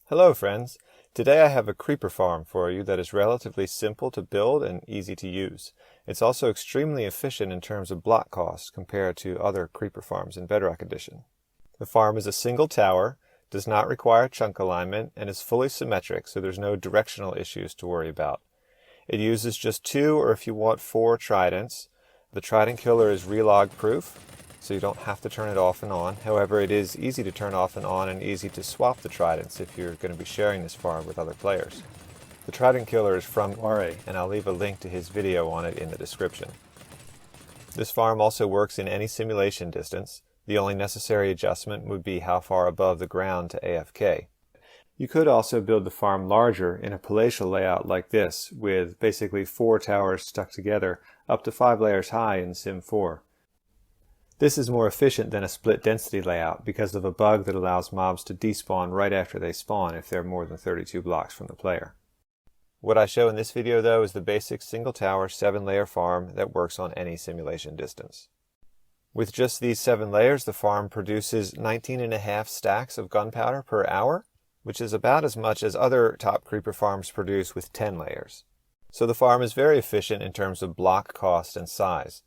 Hello friends! Today I have a creeper farm for you that is relatively simple to build and easy to use. It's also extremely efficient in terms of block cost compared to other creeper farms in Bedrock Edition. The farm is a single tower, does not require chunk alignment, and is fully symmetric, so there's no directional issues to worry about. It uses just 2 or if you want 4 tridents. The Trident killer is relog proof, so you don't have to turn it off and on. However, it is easy to turn off and on and easy to swap the tridents if you're going to be sharing this farm with other players. The Trident killer is from Oare, and I'll leave a link to his video on it in the description. This farm also works in any simulation distance. The only necessary adjustment would be how far above the ground to AFK. You could also build the farm larger in a palatial layout like this, with basically 4 towers stuck together up to 5 layers high in Sim 4. This is more efficient than a split density layout because of a bug that allows mobs to despawn right after they spawn if they're more than 32 blocks from the player. What I show in this video though is the basic single tower 7-layer farm that works on any simulation distance. With just these 7 layers, the farm produces 19.5 stacks of gunpowder per hour, which is about as much as other top creeper farms produce with 10 layers. So the farm is very efficient in terms of block cost and size.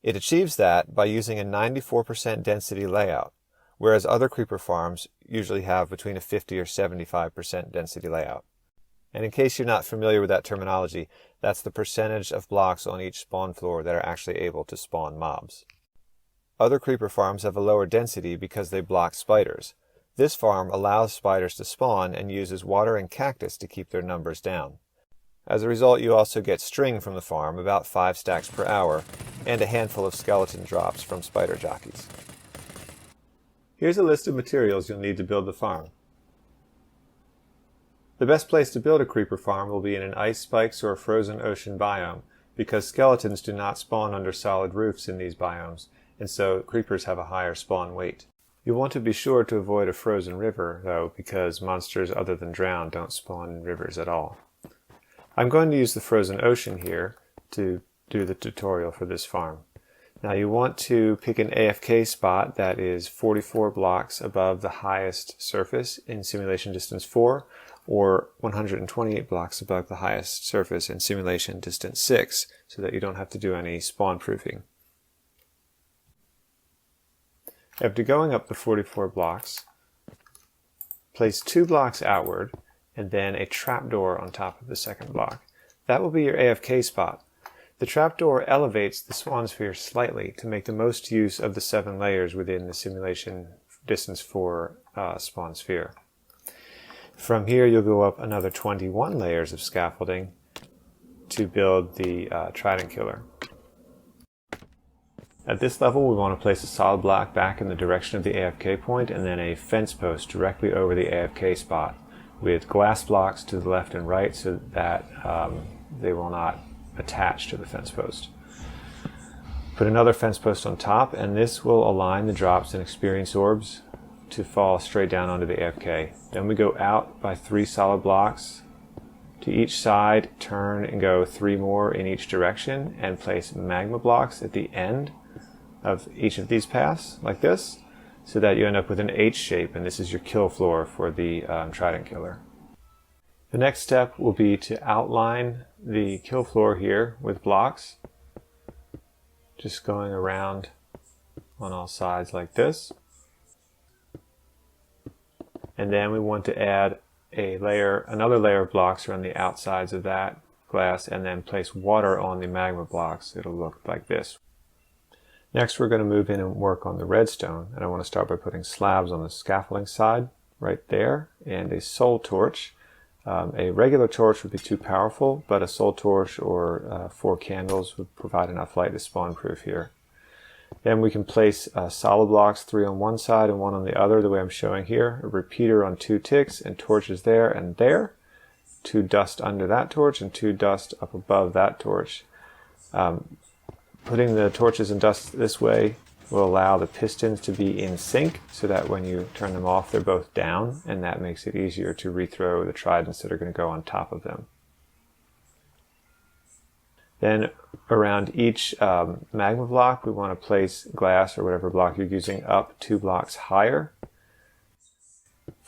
It achieves that by using a 94% density layout, whereas other creeper farms usually have between a 50 or 75% density layout. And in case you're not familiar with that terminology, that's the percentage of blocks on each spawn floor that are actually able to spawn mobs. Other creeper farms have a lower density because they block spiders. This farm allows spiders to spawn and uses water and cactus to keep their numbers down. As a result, you also get string from the farm, about 5 stacks per hour, and a handful of skeleton drops from spider jockeys. Here's a list of materials you'll need to build the farm. The best place to build a creeper farm will be in an ice spikes or a frozen ocean biome, because skeletons do not spawn under solid roofs in these biomes, and so creepers have a higher spawn weight. You'll want to be sure to avoid a frozen river, though, because monsters other than drowned don't spawn in rivers at all. I'm going to use the frozen ocean here to do the tutorial for this farm. Now you want to pick an AFK spot that is 44 blocks above the highest surface in Simulation Distance 4, or 128 blocks above the highest surface in Simulation Distance 6, so that you don't have to do any spawn proofing. After going up the 44 blocks, place 2 blocks outward and then a trapdoor on top of the second block. That will be your AFK spot. The trapdoor elevates the spawn sphere slightly to make the most use of the 7 layers within the Simulation Distance 4 spawn sphere. From here you'll go up another 21 layers of scaffolding to build the Trident killer. At this level, we want to place a solid block back in the direction of the AFK point and then a fence post directly over the AFK spot with glass blocks to the left and right so that they will not attach to the fence post. Put another fence post on top, and this will align the drops and experience orbs to fall straight down onto the AFK. Then we go out by 3 solid blocks to each side, turn and go 3 more in each direction, and place magma blocks at the end of each of these paths, like this, so that you end up with an H shape, and this is your kill floor for the Trident killer. The next step will be to outline the kill floor here with blocks, just going around on all sides like this. And then we want to add another layer of blocks around the outsides of that glass, and then place water on the magma blocks. It'll look like this. Next, we're going to move in and work on the redstone, and I want to start by putting slabs on the scaffolding side right there, and a soul torch. A regular torch would be too powerful, but a soul torch or 4 candles would provide enough light to spawn proof here. Then we can place solid blocks, 3 on one side and 1 on the other, the way I'm showing here. A repeater on 2 ticks and torches there and there. 2 dust under that torch and 2 dust up above that torch. Putting the torches and dust this way will allow the pistons to be in sync so that when you turn them off they're both down, and that makes it easier to rethrow the tridents that are going to go on top of them. Then around each magma block we want to place glass or whatever block you're using up 2 blocks higher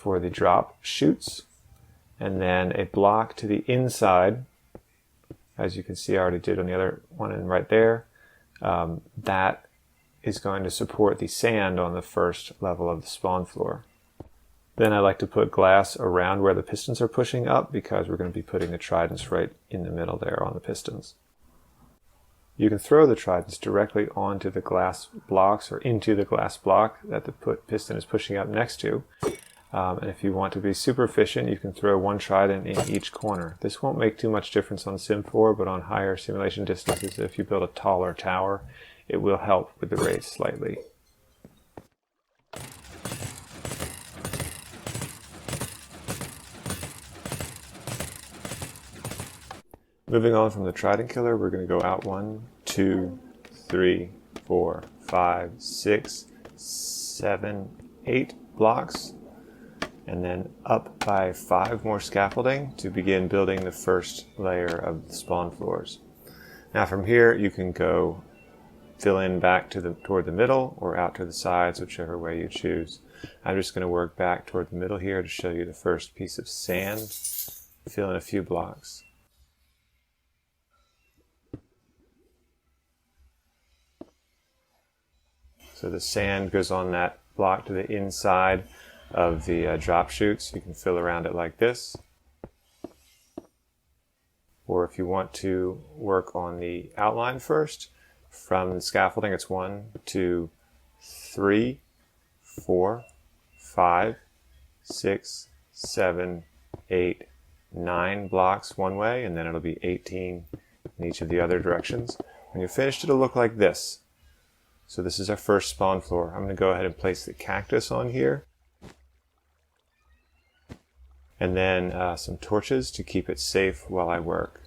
for the drop chutes, and then a block to the inside. As you can see, I already did on the other one and right there. That is going to support the sand on the first level of the spawn floor. Then I like to put glass around where the pistons are pushing up, because we're going to be putting the tridents right in the middle there on the pistons. You can throw the tridents directly onto the glass blocks or into the glass block that the piston is pushing up next to. And if you want to be super efficient, you can throw one trident in each corner. This won't make too much difference on Sim 4, but on higher simulation distances, if you build a taller tower, it will help with the race slightly. Moving on from the trident killer, we're going to go out 1, 2, 3, 4, 5, 6, 7, 8 blocks, and then up by 5 more scaffolding to begin building the first layer of the spawn floors. Now from here you can go fill in back toward the middle or out to the sides, whichever way you choose. I'm just going to work back toward the middle here to show you the first piece of sand. Fill in a few blocks. So the sand goes on that block to the inside of the drop chutes. You can fill around it like this. Or if you want to work on the outline first, from the scaffolding it's 1, 2, 3, 4, 5, 6, 7, 8, 9 blocks one way, and then it'll be 18 in each of the other directions. When you're finished, it'll look like this. So this is our first spawn floor. I'm going to go ahead and place the cactus on here. And then some torches to keep it safe while I work.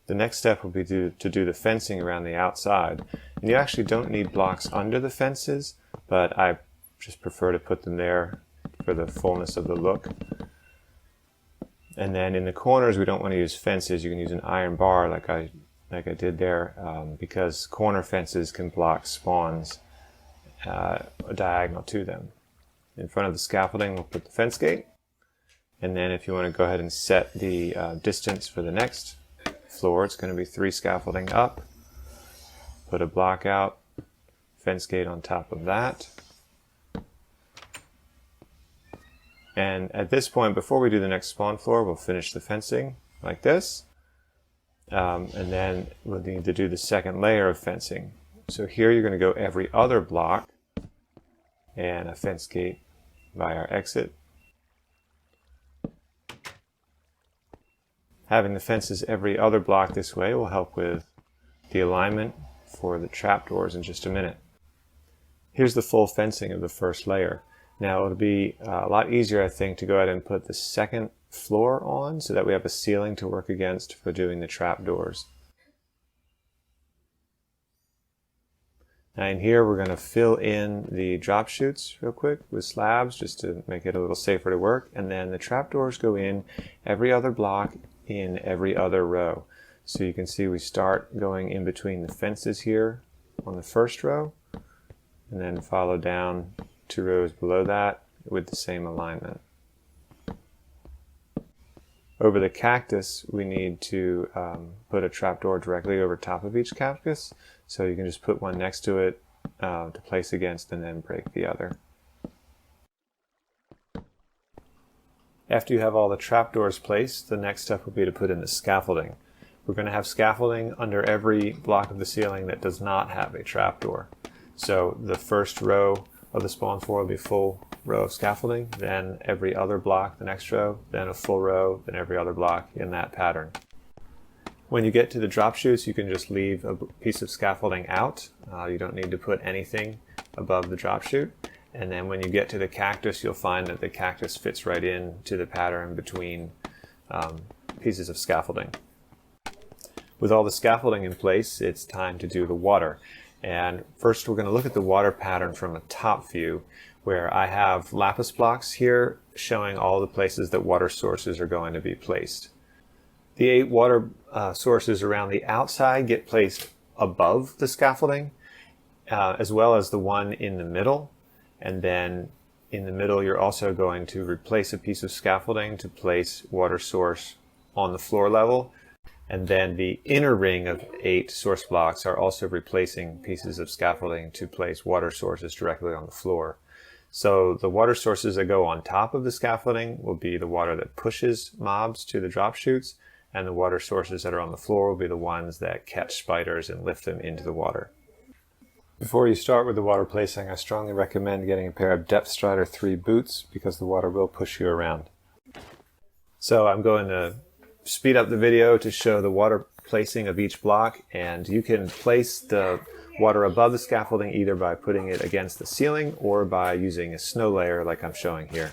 The next step will be to do the fencing around the outside. And you actually don't need blocks under the fences, but I just prefer to put them there for the fullness of the look. And then in the corners, we don't want to use fences. You can use an iron bar like I did there, because corner fences can block spawns diagonal to them. In front of the scaffolding, we'll put the fence gate. And then if you want to go ahead and set the distance for the next floor, it's going to be 3 scaffolding up. Put a block out, fence gate on top of that. And at this point, before we do the next spawn floor, we'll finish the fencing like this. And then we'll need to do the second layer of fencing. So here you're going to go every other block and a fence gate by our exit. Having the fences every other block this way will help with the alignment for the trapdoors in just a minute. Here's the full fencing of the first layer. Now it'll be a lot easier, I think, to go ahead and put the second floor on so that we have a ceiling to work against for doing the trapdoors. Now in here we're going to fill in the drop chutes real quick with slabs just to make it a little safer to work, and then the trapdoors go in every other block in every other row. So you can see we start going in between the fences here on the first row, and then follow down 2 rows below that with the same alignment. Over the cactus, we need to put a trapdoor directly over top of each cactus, so you can just put one next to it to place against and then break the other. After you have all the trapdoors placed, the next step will be to put in the scaffolding. We're going to have scaffolding under every block of the ceiling that does not have a trapdoor. So the first row of the spawn floor will be a full row of scaffolding, then every other block the next row, then a full row, then every other block in that pattern. When you get to the drop chutes, you can just leave a piece of scaffolding out. You don't need to put anything above the drop chute. And then when you get to the cactus, you'll find that the cactus fits right into the pattern between pieces of scaffolding. With all the scaffolding in place, it's time to do the water. And first we're going to look at the water pattern from a top view, where I have lapis blocks here showing all the places that water sources are going to be placed. The 8 water sources around the outside get placed above the scaffolding, as well as the one in the middle. And then in the middle, you're also going to replace a piece of scaffolding to place water source on the floor level. And then the inner ring of 8 source blocks are also replacing pieces of scaffolding to place water sources directly on the floor. So the water sources that go on top of the scaffolding will be the water that pushes mobs to the drop chutes, and the water sources that are on the floor will be the ones that catch spiders and lift them into the water. Before you start with the water placing, I strongly recommend getting a pair of Depth Strider 3 boots because the water will push you around. So I'm going to speed up the video to show the water placing of each block, and you can place the water above the scaffolding either by putting it against the ceiling or by using a snow layer like I'm showing here.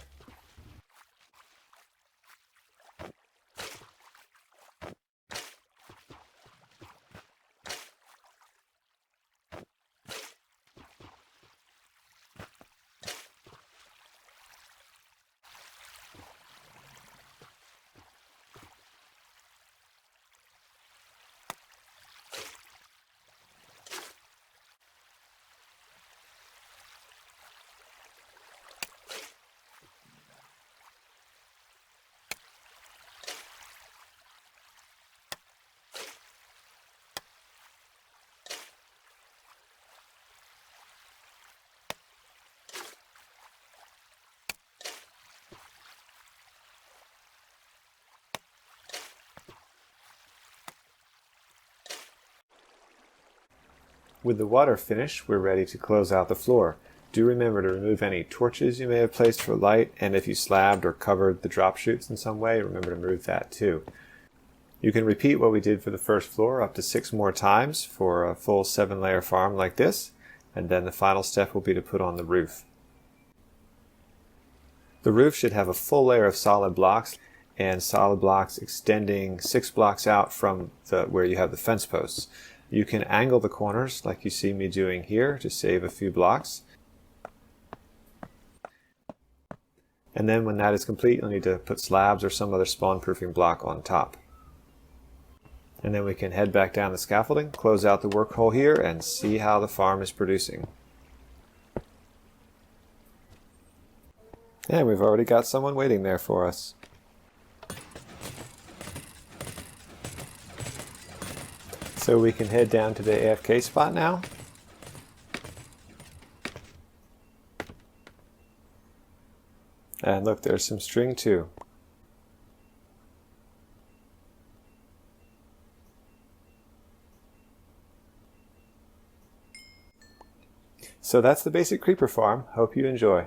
With the water finished, we're ready to close out the floor. Do remember to remove any torches you may have placed for light, and if you slabbed or covered the drop chutes in some way, remember to remove that too. You can repeat what we did for the first floor up to 6 more times for a full 7-layer farm like this, and then the final step will be to put on the roof. The roof should have a full layer of solid blocks, and solid blocks extending 6 blocks out from where you have the fence posts. You can angle the corners like you see me doing here to save a few blocks. And then when that is complete, you'll need to put slabs or some other spawn-proofing block on top. And then we can head back down the scaffolding, close out the work hole here, and see how the farm is producing. And we've already got someone waiting there for us. So we can head down to the AFK spot now. And look, there's some string too. So that's the basic creeper farm. Hope you enjoy.